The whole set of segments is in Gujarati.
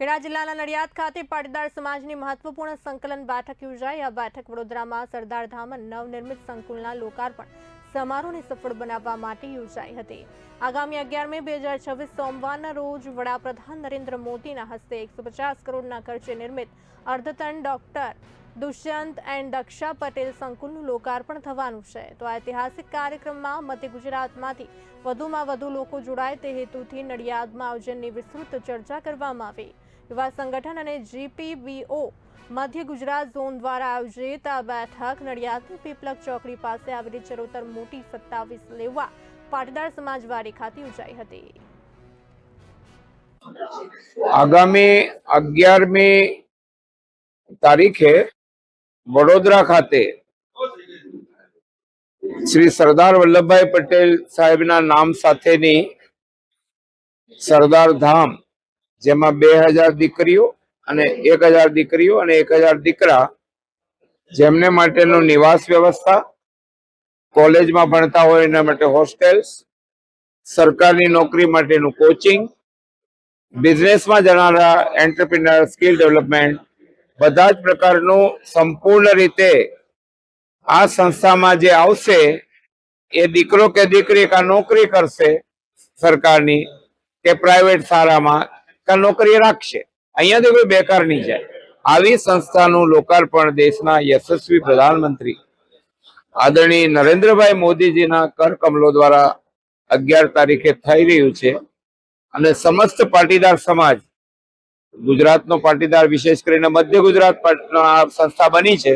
ખેડા જિલ્લાના નડિયાદ ખાતે પાટીદાર સમાજની મહત્વપૂર્ણ સંકલન બેઠક યોજાઈ। આ બેઠક વડોદરામાં સરદાર ધામ નવનિર્મિત સંકુલના લોકાર્પણ સમારોહને સફળ બનાવવા માટે યોજાઈ હતી। આગામી 11 મે 2026 સોમવારના રોજ વડાપ્રધાન નરેન્દ્ર મોદીના હસ્તે 150 કરોડના ખર્ચે નિર્મિત અર્ધતન ડોક્ટર દુષ્યંત એન્ડ દક્ષા પટેલ સંકુલનું લોકાર્પણ થવાનું છે। તો આ ઐતિહાસિક કાર્યક્રમમાં મધ્ય ગુજરાતમાંથી વધુમાં વધુ લોકો જોડાય તે હેતુથી નડિયાદમાં આયોજનની વિસ્તૃત ચર્ચા કરવામાં આવી। યુવા સંગઠન અને જીપીબીઓ મધ્ય ગુજરાત ઝોન દ્વારા આયોજિત આ બેઠક નડિયાદની પીપલક ચોકડી પાસે આવેલી ચરોતર મોટી 27 લેવા પાટીદાર સમાજવાડી ખાતે યોજાઈ હતી। આગામી 11મી તારીખે વડોદરા ખાતે શ્રી સરદાર વલ્લભભાઈ પટેલ સાહેબના નામ સાથેની સરદાર ધામ, જેમાં 2000 દીકરીઓ અને 1000 દીકરીઓ અને 1000 દીકરા, જેમને માટેનું નિવાસ વ્યવસ્થા, કોલેજમાં ભણતા હોય એના માટે હોસ્ટેલ્સ, સરકારની નોકરી માટેનું કોચિંગ, બિઝનેસમાં જનારા એન્ટરપ્રિન્યોર સ્કિલ ડેવલપમેન્ટ, બધા જ પ્રકારનું સંપૂર્ણ રીતે આ સંસ્થામાં જે આવશે એ દીકરો કે દીકરી કા નોકરી કરશે સરકારની કે પ્રાઇવેટ શાળામાં કા નોકરી રાખશે, અહીંયાથી કોઈ બેકાર નહીં જાય। આવી સંસ્થાનું લોકાર્પણ દેશના યશસ્વી પ્રધાનમંત્રી આદરણીય નરેન્દ્રભાઈ મોદીજીના કર કમલો દ્વારા 11 તારીખે થઈ રહ્યું છે અને સમસ્ત પાટીદાર સમાજ, ગુજરાતનો પાટીદાર વિશેષ કરીને મધ્ય ગુજરાત સંસ્થા બની છે,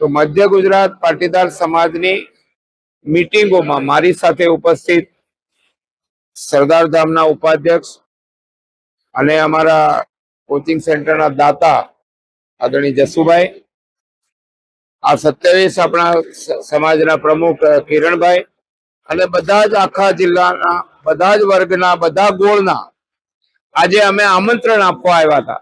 તો મધ્ય ગુજરાત પાટીદાર સમાજની મીટિંગોમાં મારી સાથે ઉપસ્થિત સરદાર ધામના ઉપાધ્યક્ષ અને અમારા કોચિંગ સેન્ટરના દાતા આદરણીય જસુભાઈ, આ 27 આપણા સમાજના પ્રમુખ કિરણભાઈ અને બધા જ આખા જિલ્લાના બધા જ વર્ગના બધા ગોળના આજે અમે આમંત્રણ આપવા આવ્યા હતા